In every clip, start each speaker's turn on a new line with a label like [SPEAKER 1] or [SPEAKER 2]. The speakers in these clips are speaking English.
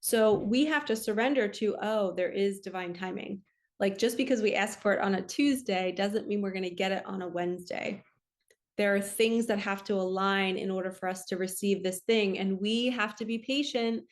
[SPEAKER 1] So we have to surrender to, oh, there is divine timing. Like just because we ask for it on a Tuesday doesn't mean we're going to get it on a Wednesday. There are things that have to align in order for us to receive this thing, and we have to be patient.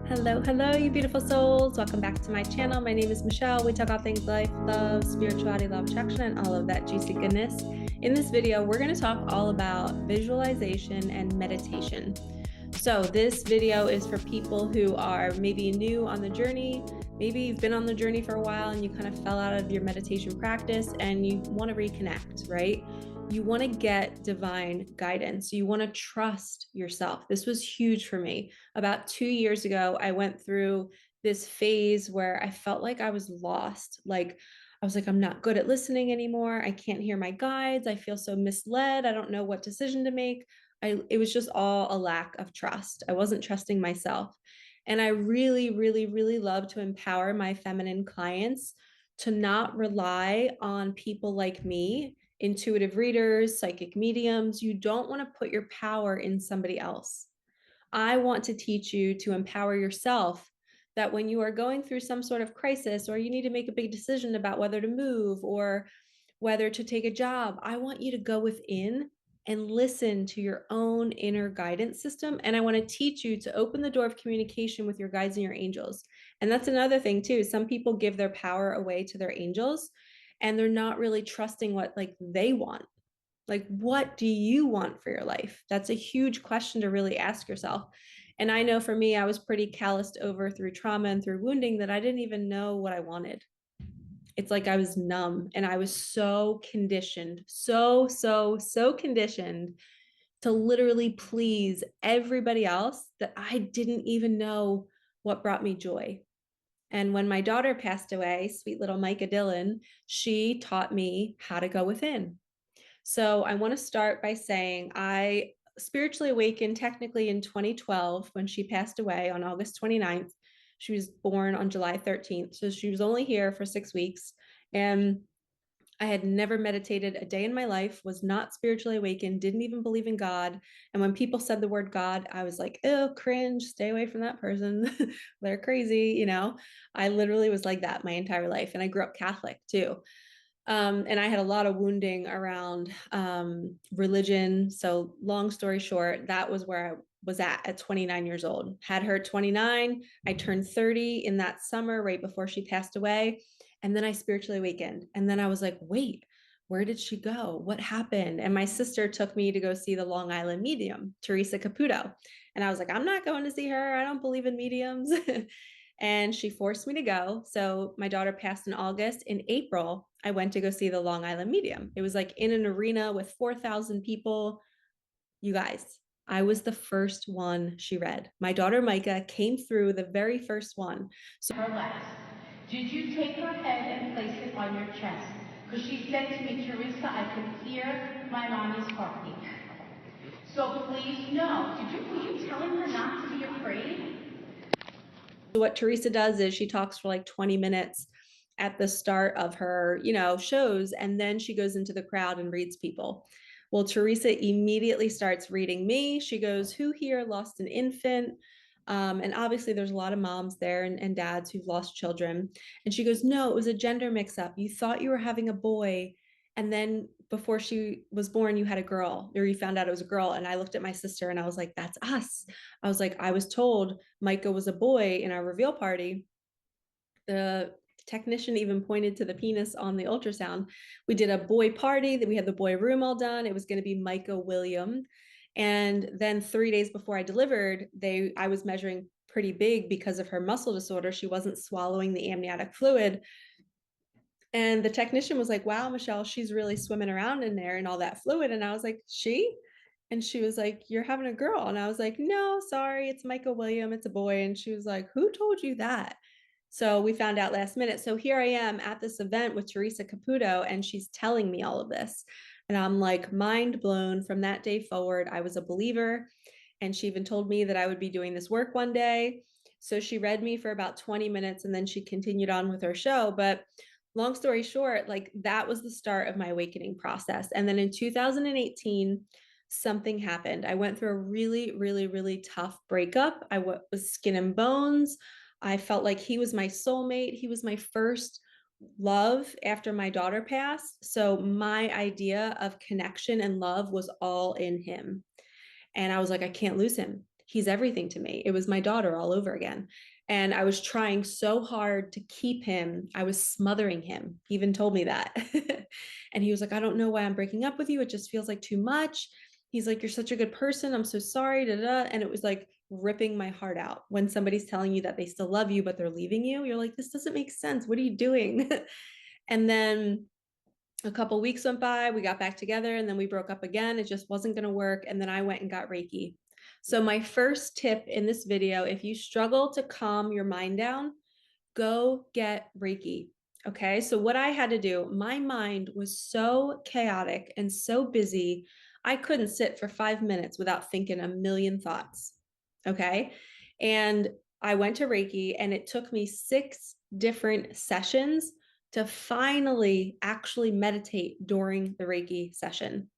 [SPEAKER 1] Hello, you beautiful souls. Welcome back to my channel. My name is Michelle. We talk all things life, love, spirituality, law of attraction, and all of that juicy goodness. In this video, we're going to talk all about visualization and meditation. So this video is for people who are maybe new on the journey. Maybe you've been on the journey for a while and you kind of fell out of your meditation practice and you want to reconnect, right? You want to get divine guidance. You want to trust yourself. This was huge for me. About 2 years ago, I went through this phase where I felt like I was lost. Like I was like, I'm not good at listening anymore. I can't hear my guides. I feel so misled. I don't know what decision to make. It was just all a lack of trust. I wasn't trusting myself. And I really, really, really love to empower my feminine clients to not rely on people like me, intuitive readers, psychic mediums. You don't want to put your power in somebody else. I want to teach you to empower yourself, that when you are going through some sort of crisis or you need to make a big decision about whether to move or whether to take a job, I want you to go within and listen to your own inner guidance system. And I want to teach you to open the door of communication with your guides and your angels. And that's another thing too. Some people give their power away to their angels and they're not really trusting what like they want. Like, what do you want for your life? That's a huge question to really ask yourself. And I know for me, I was pretty calloused over through trauma and through wounding that I didn't even know what I wanted. It's like I was numb and I was so conditioned, so conditioned to literally please everybody else that I didn't even know what brought me joy. And when my daughter passed away, sweet little Micah Dillon, she taught me how to go within. So I want to start by saying I spiritually awakened technically in 2012 when she passed away on August 29th. She was born on July 13th. So she was only here for 6 weeks. And I had never meditated a day in my life, was not spiritually awakened, didn't even believe in God. And when people said the word God, I was like, oh, cringe, stay away from that person. They're crazy. I literally was like that my entire life. And I grew up Catholic too. And I had a lot of wounding around religion. So long story short, that was where I was at 29 years old. Had her at 29. I turned 30 in that summer right before she passed away. And then I spiritually awakened. And then I was like, wait, where did she go? What happened? And my sister took me to go see the Long Island medium, Theresa Caputo. And I was like, I'm not going to see her. I don't believe in mediums. And she forced me to go. So my daughter passed in August. In April, I went to go see the Long Island medium. It was like in an arena with 4,000 people. You guys, I was the first one she read. My daughter Micah came through the very first one.
[SPEAKER 2] So her last. Did you take her head and place it on your chest? Because she said to me, Theresa, I can hear my mommy's heartbeat. So please, no. Were you telling her not to be afraid?
[SPEAKER 1] What Theresa does is she talks for like 20 minutes at the start of her, shows, and then she goes into the crowd and reads people. Well, Theresa immediately starts reading me. She goes, who here lost an infant? And obviously there's a lot of moms there and dads who've lost children. And she goes, no, it was a gender mix up. You thought you were having a boy. And then before she was born, you had a girl, or you found out it was a girl. And I looked at my sister and I was like, that's us. I was like, I was told Micah was a boy in our reveal party. The technician even pointed to the penis on the ultrasound. We did a boy party, that we had the boy room all done. It was going to be Micah William. And then 3 days before I delivered, I was measuring pretty big because of her muscle disorder. She wasn't swallowing the amniotic fluid. And the technician was like, wow, Michelle, she's really swimming around in there and all that fluid. And I was like, she? And she was like, you're having a girl. And I was like, no, sorry, it's Micah William. It's a boy. And she was like, who told you that? So we found out last minute. So here I am at this event with Theresa Caputo, and she's telling me all of this. And I'm like mind blown. From that day forward, I was a believer. And she even told me that I would be doing this work one day. So she read me for about 20 minutes and then she continued on with her show. But long story short, like that was the start of my awakening process. And then in 2018, something happened. I went through a really, really, really tough breakup. Was skin and bones. I felt like he was my soulmate. He was my first love after my daughter passed. So my idea of connection and love was all in him. And I was like, I can't lose him. He's everything to me. It was my daughter all over again. And I was trying so hard to keep him. I was smothering him. He even told me that. And he was like, I don't know why I'm breaking up with you. It just feels like too much. He's like, you're such a good person. I'm so sorry. Da, da, da. And it was like ripping my heart out when somebody's telling you that they still love you, but they're leaving you. You're like, this doesn't make sense. What are you doing? And then a couple weeks went by, we got back together, and then we broke up again. It just wasn't going to work. And then I went and got Reiki. So my first tip in this video, if you struggle to calm your mind down, go get Reiki. Okay. So what I had to do, my mind was so chaotic and so busy. I couldn't sit for 5 minutes without thinking a million thoughts. Okay. And I went to Reiki, and it took me 6 different sessions to finally actually meditate during the Reiki session.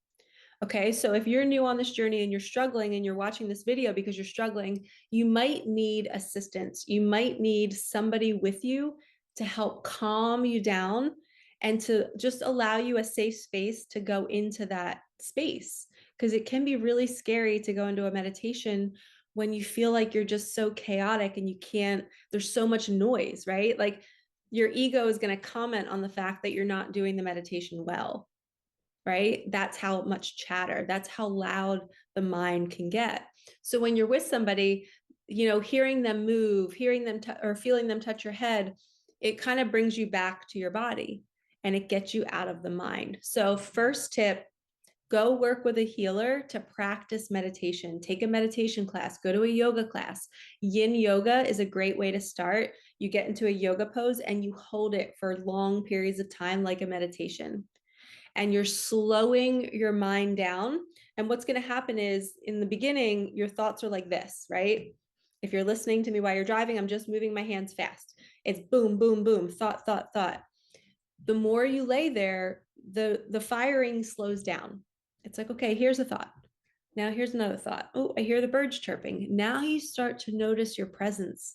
[SPEAKER 1] Okay, so if you're new on this journey and you're struggling and you're watching this video because you're struggling, you might need assistance. You might need somebody with you to help calm you down and to just allow you a safe space to go into that space. Because it can be really scary to go into a meditation when you feel like you're just so chaotic and you can't, there's so much noise, right? Like your ego is going to comment on the fact that you're not doing the meditation well, right? That's how much chatter, that's how loud the mind can get. So when you're with somebody, hearing them move, hearing them or feeling them touch your head, it kind of brings you back to your body and it gets you out of the mind. So first tip, go work with a healer to practice meditation. Take a meditation class, go to a yoga class. Yin yoga is a great way to start. You get into a yoga pose and you hold it for long periods of time like a meditation, and you're slowing your mind down. And what's going to happen is in the beginning, your thoughts are like this, right? If you're listening to me while you're driving, I'm just moving my hands fast. It's boom, boom, boom, thought, thought, thought. The more you lay there, the firing slows down. It's like, okay, here's a thought. Now here's another thought. Oh, I hear the birds chirping. Now you start to notice your presence.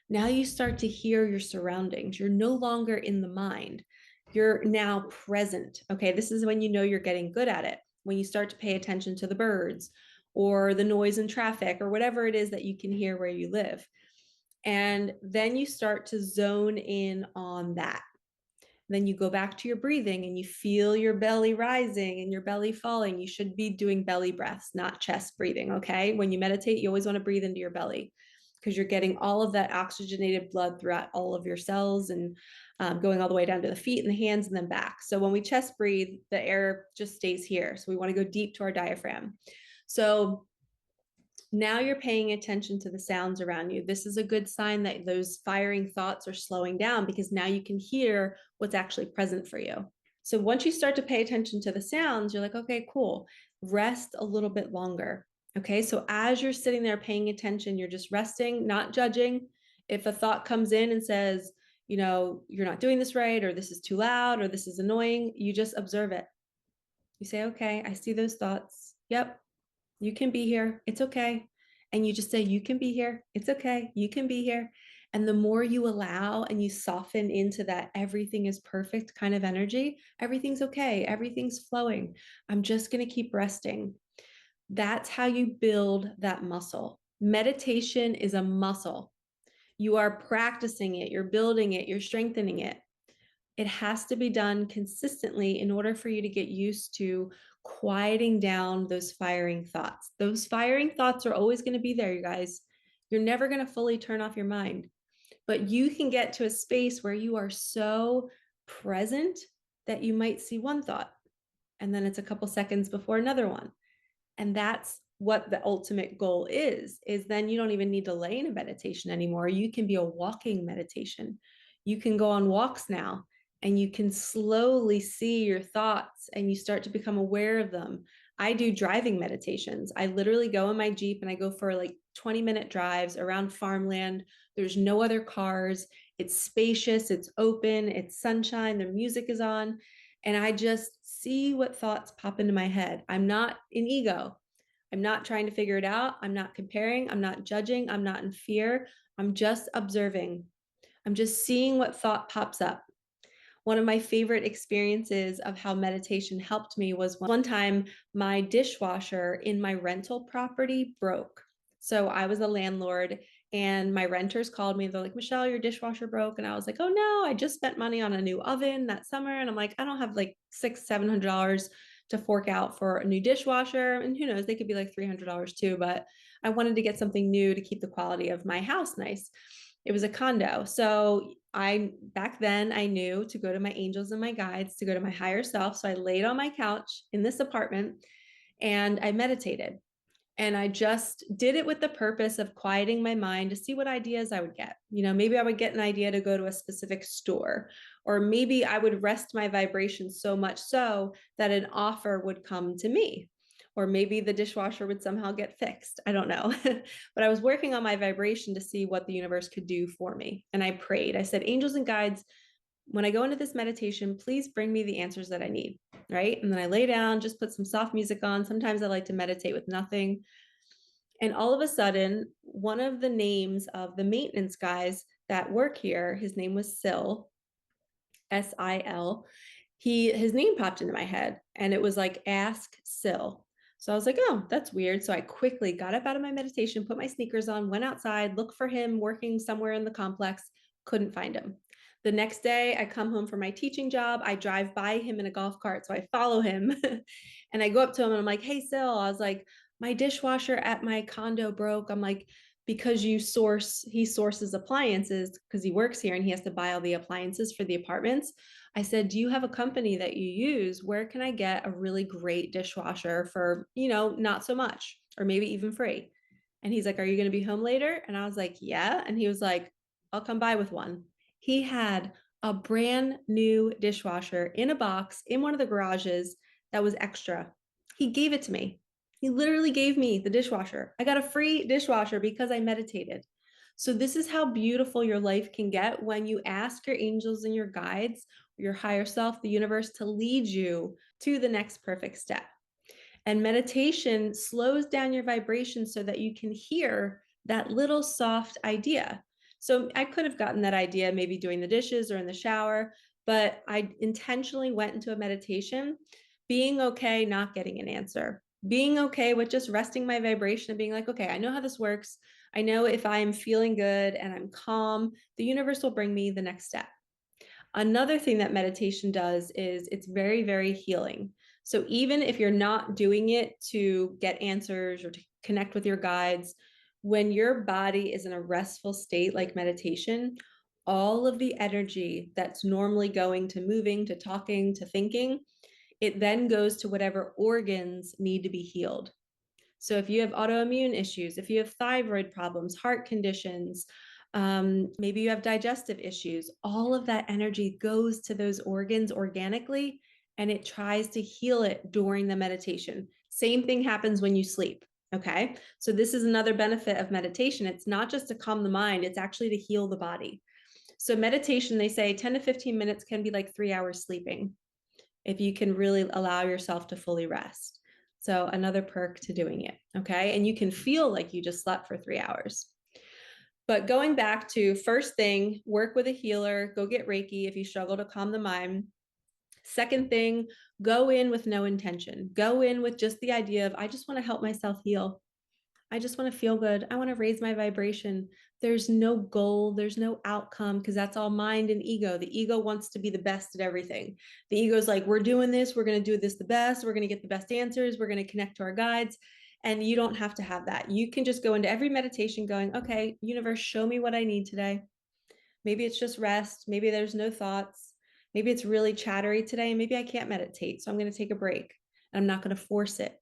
[SPEAKER 1] Now you start to hear your surroundings. You're no longer in the mind. You're now present. Okay, this is when you know you're getting good at it. When you start to pay attention to the birds or the noise in traffic or whatever it is that you can hear where you live. And then you start to zone in on that. Then you go back to your breathing and you feel your belly rising and your belly falling. You should be doing belly breaths, not chest breathing. Okay. When you meditate, you always want to breathe into your belly because you're getting all of that oxygenated blood throughout all of your cells and going all the way down to the feet and the hands and then back. So when we chest breathe, the air just stays here. So we want to go deep to our diaphragm. So now you're paying attention to the sounds around you. This is a good sign that those firing thoughts are slowing down because now you can hear what's actually present for you. So once you start to pay attention to the sounds, you're like, okay, cool. Rest a little bit longer. Okay. So as you're sitting there paying attention, you're just resting, not judging. If a thought comes in and says, you're not doing this right, or this is too loud, or this is annoying, you just observe it. You say, okay, I see those thoughts. Yep, you can be here. It's okay. And you just say, you can be here. It's okay. You can be here. And the more you allow and you soften into that everything is perfect kind of energy, everything's okay. Everything's flowing. I'm just going to keep resting. That's how you build that muscle. Meditation is a muscle. You are practicing it, you're building it, you're strengthening it. It has to be done consistently in order for you to get used to quieting down those firing thoughts. Those firing thoughts are always going to be there, you guys. You're never going to fully turn off your mind, but you can get to a space where you are so present that you might see one thought and then it's a couple seconds before another one. And that's what the ultimate goal is then you don't even need to lay in a meditation anymore. You can be a walking meditation. You can go on walks now and you can slowly see your thoughts and you start to become aware of them. I do driving meditations. I literally go in my Jeep and I go for like 20-minute drives around farmland. There's no other cars. It's spacious, it's open, it's sunshine, the music is on. And I just see what thoughts pop into my head. I'm not in ego. I'm not trying to figure it out. I'm not comparing. I'm not judging. I'm not in fear. I'm just observing. I'm just seeing what thought pops up. One of my favorite experiences of how meditation helped me was one time my dishwasher in my rental property broke. So I was a landlord and my renters called me. They're like, Michelle, your dishwasher broke. And I was like, oh no, I just spent money on a new oven that summer. And I'm like, I don't have like $600-700 to fork out for a new dishwasher. And who knows, they could be like $300 too. But I wanted to get something new to keep the quality of my house nice. It was a condo. So I back then I knew to go to my angels and my guides, to go to my higher self. So I laid on my couch in this apartment and I meditated. And I just did it with the purpose of quieting my mind to see what ideas I would get. Maybe I would get an idea to go to a specific store, or maybe I would rest my vibration so much so that an offer would come to me, or maybe the dishwasher would somehow get fixed. I don't know. But I was working on my vibration to see what the universe could do for me. And I prayed. I said, angels and guides, when I go into this meditation, please bring me the answers that I need. Right. And then I lay down, just put some soft music on. Sometimes I like to meditate with nothing. And all of a sudden, one of the names of the maintenance guys that work here, his name was Sil, Sil. His name popped into my head and it was like, ask Sil. So I was like, oh, that's weird. So I quickly got up out of my meditation, put my sneakers on, went outside, looked for him working somewhere in the complex, couldn't find him. The next day, I come home from my teaching job. I drive by him in a golf cart. So I follow him and I go up to him and I'm like, hey, Sil, I was like, my dishwasher at my condo broke. I'm like, because he sources appliances because he works here and he has to buy all the appliances for the apartments. I said, do you have a company that you use? Where can I get a really great dishwasher for, not so much, or maybe even free? And he's like, are you going to be home later? And I was like, yeah. And he was like, I'll come by with one. He had a brand new dishwasher in a box in one of the garages that was extra. He gave it to me. He literally gave me the dishwasher. I got a free dishwasher because I meditated. So, this is how beautiful your life can get when you ask your angels and your guides, your higher self, the universe, to lead you to the next perfect step. And meditation slows down your vibration so that you can hear that little soft idea. So, I could have gotten that idea maybe doing the dishes or in the shower, but I intentionally went into a meditation, being okay not getting an answer, being okay with just resting my vibration and being like, okay, I know how this works. I know if I'm feeling good and I'm calm, the universe will bring me the next step. Another thing that meditation does is it's very, very healing. So even if you're not doing it to get answers or to connect with your guides, when your body is in a restful state like meditation, all of the energy that's normally going to moving, to talking, to thinking, it then goes to whatever organs need to be healed. So if you have autoimmune issues, if you have thyroid problems, heart conditions, maybe you have digestive issues, all of that energy goes to those organs organically and it tries to heal it during the meditation. Same thing happens when you sleep. Okay. So this is another benefit of meditation. It's not just to calm the mind, it's actually to heal the body. So meditation, they say 10 to 15 minutes can be like 3 hours sleeping if you can really allow yourself to fully rest. So another perk to doing it. Okay. And you can feel like you just slept for 3 hours. But going back to first thing, work with a healer, go get Reiki if you struggle to calm the mind. Second thing, go in with no intention. Go in with just the idea of, I just want to help myself heal. I just want to feel good. I want to raise my vibration. There's no goal, there's no outcome because that's all mind and ego. The ego wants to be the best at everything. The ego's like, we're doing this, we're going to do this the best, we're going to get the best answers, we're going to connect to our guides. And you don't have to have that. You can just go into every meditation going, okay, universe, show me what I need today. Maybe it's just rest. Maybe there's no thoughts. Maybe it's really chattery today. Maybe I can't meditate. So I'm going to take a break. I'm not going to force it.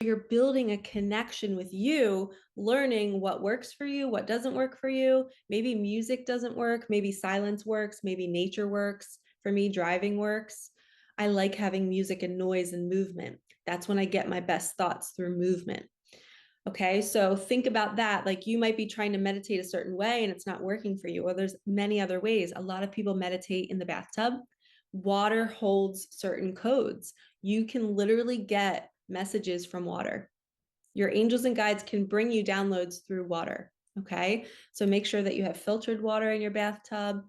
[SPEAKER 1] You're building a connection with you, learning what works for you, what doesn't work for you. Maybe music doesn't work. Maybe silence works. Maybe nature works. For me, driving works. I like having music and noise and movement. That's when I get my best thoughts through movement. Okay, so think about that. Like you might be trying to meditate a certain way and it's not working for you. Or there's many other ways. A lot of people meditate in the bathtub. Water holds certain codes. You can literally get messages from water. Your angels and guides can bring you downloads through water. Okay. So make sure that you have filtered water in your bathtub.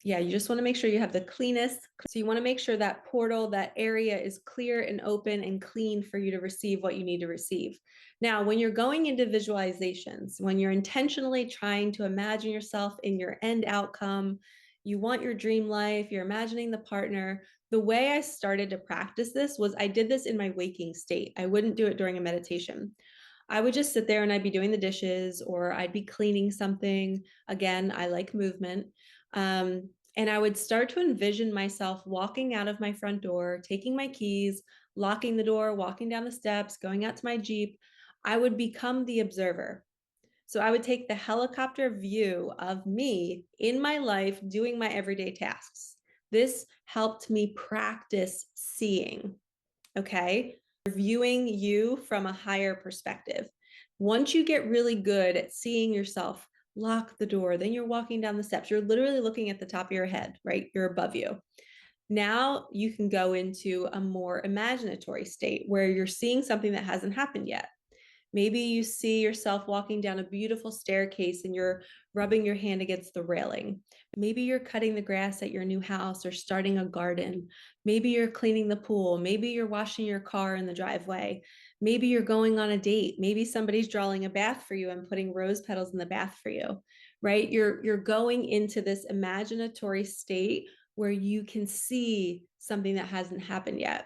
[SPEAKER 1] Yeah, you just want to make sure you have the cleanest. So you want to make sure that portal, that area is clear and open and clean for you to receive what you need to receive. Now, when you're going into visualizations, when you're intentionally trying to imagine yourself in your end outcome, you want your dream life, you're imagining the partner. The way I started to practice this was I did this in my waking state. I wouldn't do it during a meditation. I would just sit there and I'd be doing the dishes or I'd be cleaning something. Again, I like movement. And I would start to envision myself walking out of my front door, taking my keys, locking the door, walking down the steps, going out to my Jeep. I would become the observer. So I would take the helicopter view of me in my life doing my everyday tasks. This helped me practice seeing, okay? Viewing you from a higher perspective. Once you get really good at seeing yourself lock the door, then you're walking down the steps. You're literally looking at the top of your head, right? You're above you. Now you can go into a more imaginatory state where you're seeing something that hasn't happened yet. Maybe you see yourself walking down a beautiful staircase and you're rubbing your hand against the railing. Maybe you're cutting the grass at your new house or starting a garden. Maybe you're cleaning the pool. Maybe you're washing your car in the driveway. Maybe you're going on a date. Maybe somebody's drawing a bath for you and putting rose petals in the bath for you, right? You're going into this imaginatory state where you can see something that hasn't happened yet.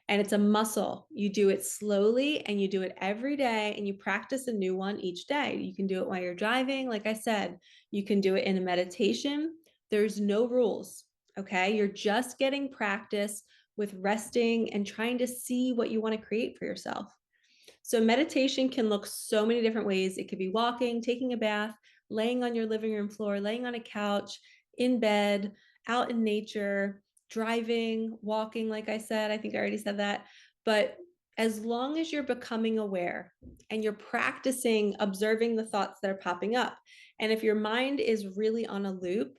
[SPEAKER 1] And it's a muscle. You do it slowly and you do it every day and you practice a new one each day. You can do it while you're driving. Like I said, you can do it in a meditation. There's no rules. Okay. You're just getting practice with resting and trying to see what you want to create for yourself. So meditation can look so many different ways. It could be walking, taking a bath, laying on your living room floor, laying on a couch, in bed, out in nature, driving, walking, like I said. I think I already said that. But as long as you're becoming aware and you're practicing observing the thoughts that are popping up, and if your mind is really on a loop,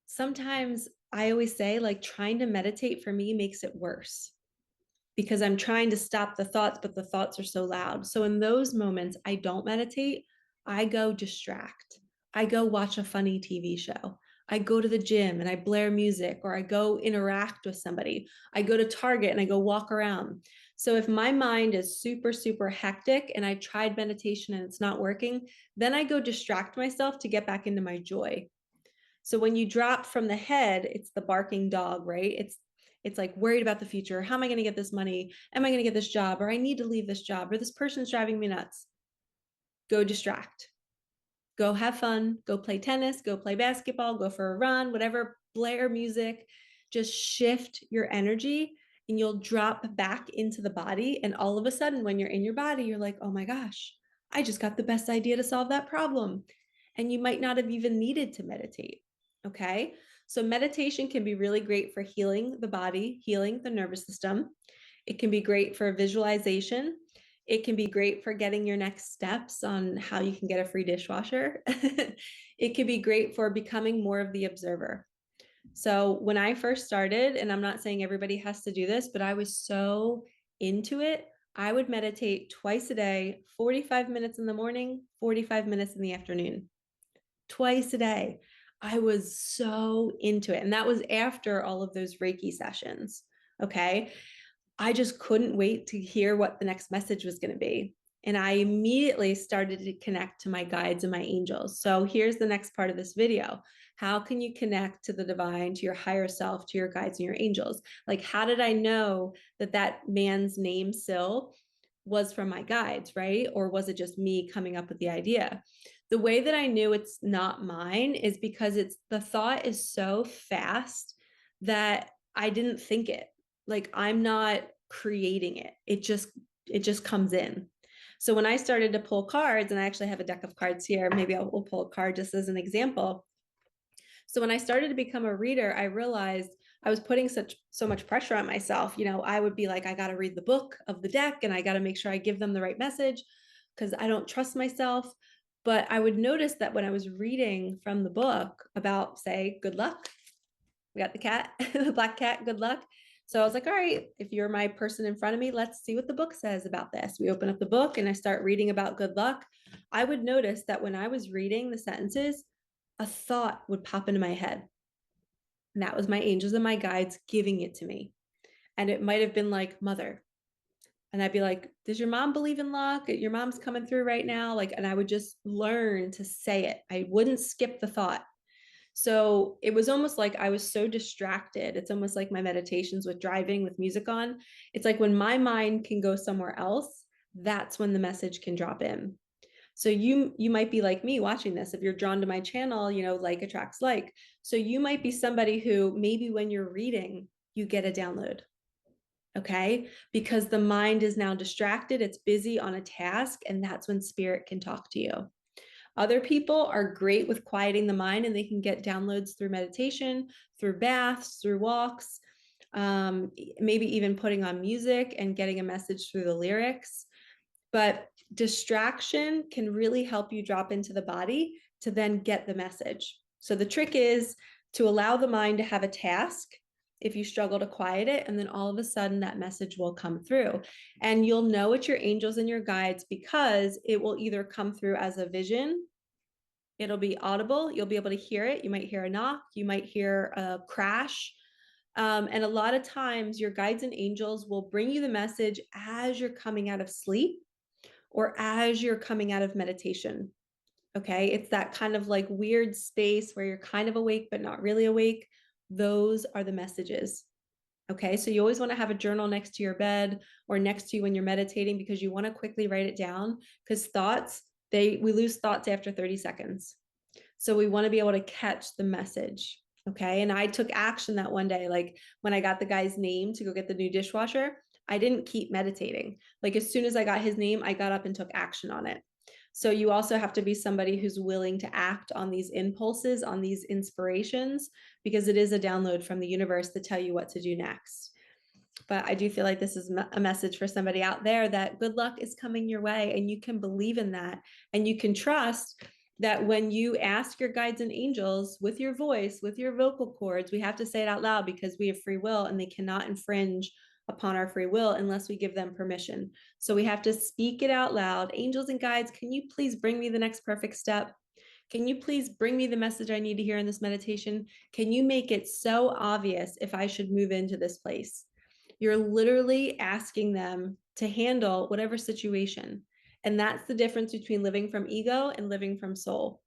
[SPEAKER 1] sometimes I always say, like, trying to meditate for me makes it worse because I'm trying to stop the thoughts, but the thoughts are so loud. So in those moments, I don't meditate. I go distract. I go watch a funny TV show. I go to the gym and I blare music, or I go interact with somebody. I go to Target and I go walk around. So if my mind is super, super hectic and I tried meditation and it's not working, then I go distract myself to get back into my joy. So when you drop from the head, it's the barking dog, right? It's like worried about the future. How am I going to get this money? Am I going to get this job? Or I need to leave this job, or this person's driving me nuts. Go distract. Go have fun. Go play tennis. Go play basketball. Go for a run, whatever, blare music. Just shift your energy and you'll drop back into the body. And all of a sudden, when you're in your body, you're like, oh my gosh, I just got the best idea to solve that problem. And you might not have even needed to meditate. Okay. So meditation can be really great for healing the body, healing the nervous system. It can be great for visualization. It can be great for getting your next steps on how you can get a free dishwasher. It can be great for becoming more of the observer. So when I first started, and I'm not saying everybody has to do this, but I was so into it, I would meditate twice a day, 45 minutes in the morning, 45 minutes in the afternoon, twice a day. I was so into it. And that was after all of those Reiki sessions. Okay. I just couldn't wait to hear what the next message was going to be. And I immediately started to connect to my guides and my angels. So here's the next part of this video. How can you connect to the divine, to your higher self, to your guides and your angels? Like, how did I know that that man's name, Syl, was from my guides, right? Or was it just me coming up with the idea? The way that I knew it's not mine is because it's the thought is so fast that I didn't think it. Like, I'm not creating it. It just comes in. So when I started to pull cards, and I actually have a deck of cards here, maybe we'll pull a card just as an example. So when I started to become a reader, I realized I was putting so much pressure on myself. You know, I would be like, I got to read the book of the deck and I got to make sure I give them the right message because I don't trust myself. But I would notice that when I was reading from the book about, say, good luck, we got the cat, the black cat, good luck. So I was like, all right, if you're my person in front of me, let's see what the book says about this. We open up the book and I start reading about good luck. I would notice that when I was reading the sentences, a thought would pop into my head. And that was my angels and my guides giving it to me. And it might have been like, mother. And I'd be like, does your mom believe in luck? Your mom's coming through right now. Like, and I would just learn to say it. I wouldn't skip the thought. So it was almost like I was so distracted. It's almost like my meditations with driving with music on. It's like when my mind can go somewhere else, that's when the message can drop in. So you might be like me watching this. If you're drawn to my channel, like attracts like. So you might be somebody who maybe when you're reading, you get a download. Okay? Because the mind is now distracted, it's busy on a task, and that's when spirit can talk to you. Other people are great with quieting the mind and they can get downloads through meditation, through baths, through walks, maybe even putting on music and getting a message through the lyrics. But distraction can really help you drop into the body to then get the message. So the trick is to allow the mind to have a task if you struggle to quiet it, and then all of a sudden that message will come through. And you'll know it's your angels and your guides because it will either come through as a vision, it'll be audible, you'll be able to hear it. You might hear a knock, you might hear a crash. And a lot of times your guides and angels will bring you the message as you're coming out of sleep or as you're coming out of meditation. Okay. It's that kind of like weird space where you're kind of awake, but not really awake. Those are the messages. Okay. So you always want to have a journal next to your bed or next to you when you're meditating because you want to quickly write it down because we lose thoughts after 30 seconds. So we want to be able to catch the message. Okay. And I took action that one day. Like when I got the guy's name to go get the new dishwasher, I didn't keep meditating. Like as soon as I got his name, I got up and took action on it. So you also have to be somebody who's willing to act on these impulses, on these inspirations, because it is a download from the universe to tell you what to do next. But I do feel like this is a message for somebody out there that good luck is coming your way and you can believe in that and you can trust that when you ask your guides and angels with your voice, with your vocal cords, we have to say it out loud because we have free will and they cannot infringe upon our free will unless we give them permission. So we have to speak it out loud. Angels and guides, can you please bring me the next perfect step? Can you please bring me the message I need to hear in this meditation? Can you make it so obvious if I should move into this place? You're literally asking them to handle whatever situation. And that's the difference between living from ego and living from soul.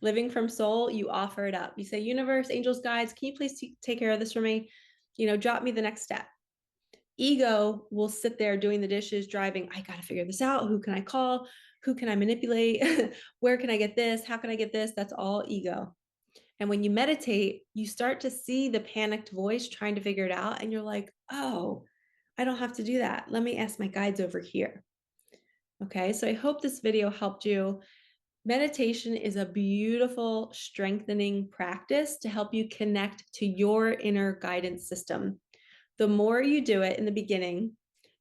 [SPEAKER 1] Living from soul, you offer it up. You say, universe, angels, guides, can you please take care of this for me? Drop me the next step. Ego will sit there doing the dishes, driving. I got to figure this out. Who can I call? Who can I manipulate? Where can I get this? How can I get this? That's all ego. And when you meditate, you start to see the panicked voice trying to figure it out. And you're like, oh, I don't have to do that. Let me ask my guides over here. Okay. So I hope this video helped you. Meditation is a beautiful strengthening practice to help you connect to your inner guidance system. The more you do it in the beginning,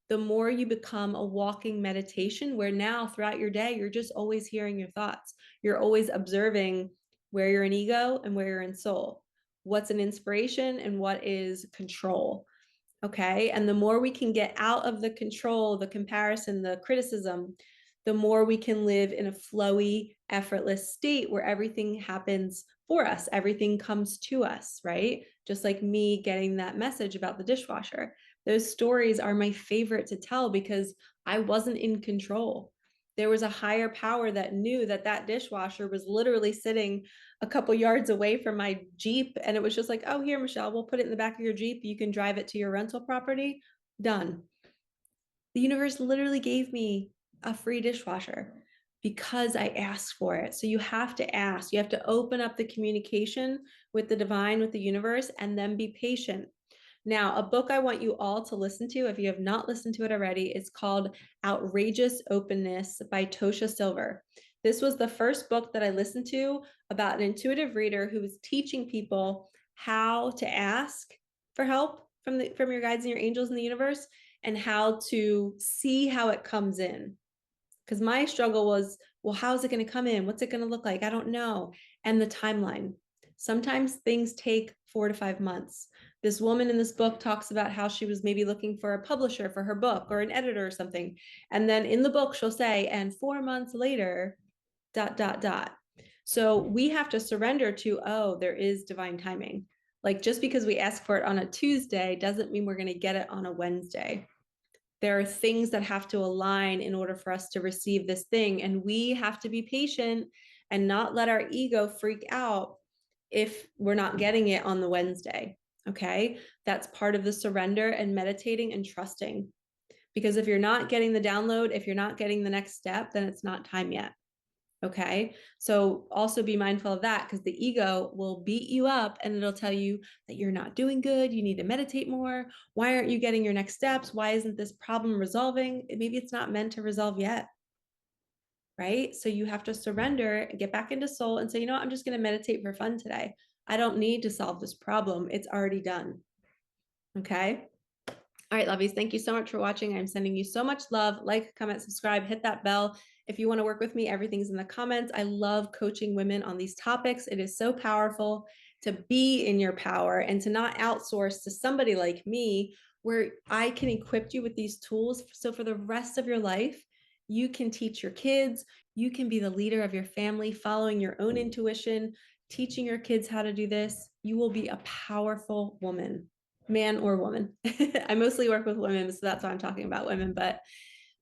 [SPEAKER 1] the more you become a walking meditation where now throughout your day, you're just always hearing your thoughts. You're always observing where you're in ego and where you're in soul, what's an inspiration and what is control. Okay. And the more we can get out of the control, the comparison, the criticism, the more we can live in a flowy, effortless state where everything happens for us, everything comes to us, right? Just like me getting that message about the dishwasher. Those stories are my favorite to tell because I wasn't in control. There was a higher power that knew that that dishwasher was literally sitting a couple yards away from my Jeep. And it was just like, oh, here, Michelle, we'll put it in the back of your Jeep. You can drive it to your rental property. Done. The universe literally gave me a free dishwasher because I asked for it. So you have to ask, you have to open up the communication with the divine, with the universe, and then be patient. Now, a book I want you all to listen to, if you have not listened to it already, is called Outrageous Openness by Tosha Silver. This was the first book that I listened to about an intuitive reader who was teaching people how to ask for help from your guides and your angels in the universe and how to see how it comes in. Because my struggle was, well, how's it going to come in? What's it going to look like? I don't know. And the timeline. Sometimes things take 4 to 5 months. This woman in this book talks about how she was maybe looking for a publisher for her book or an editor or something. And then in the book, she'll say, and 4 months later, ... So we have to surrender to, oh, there is divine timing. Like just because we ask for it on a Tuesday doesn't mean we're going to get it on a Wednesday. There are things that have to align in order for us to receive this thing. And we have to be patient and not let our ego freak out if we're not getting it on the Wednesday. Okay. That's part of the surrender and meditating and trusting. Because if you're not getting the download, if you're not getting the next step, then it's not time yet. Okay. So also be mindful of that, because the ego will beat you up and it'll tell you that you're not doing good. You need to meditate more. Why aren't you getting your next steps? Why isn't this problem resolving? Maybe it's not meant to resolve yet. Right. So you have to surrender, get back into soul and say, you know what? I'm just going to meditate for fun today. I don't need to solve this problem. It's already done. Okay. All right, lovies, thank you so much for watching. I'm sending you so much love. Like, comment, subscribe, hit that bell. If you want to work with me, everything's in the comments. I love coaching women on these topics. It is so powerful to be in your power and to not outsource to somebody like me, where I can equip you with these tools. So for the rest of your life, you can teach your kids. You can be the leader of your family, following your own intuition, teaching your kids how to do this. You will be a powerful woman. Man or woman. I mostly work with women, so that's why I'm talking about women, but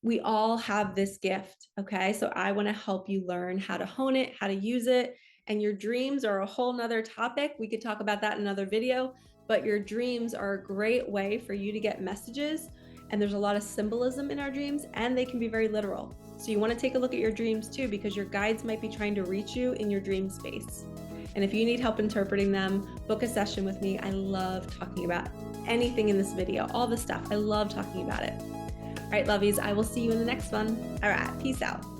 [SPEAKER 1] we all have this gift. Okay. So I want to help you learn how to hone it, how to use it. And your dreams are a whole nother topic. We could talk about that in another video, but your dreams are a great way for you to get messages. And there's a lot of symbolism in our dreams, and they can be very literal. So you want to take a look at your dreams too, because your guides might be trying to reach you in your dream space. And if you need help interpreting them, book a session with me. I love talking about anything in this video, all the stuff. I love talking about it. All right, lovies, I will see you in the next one. All right, peace out.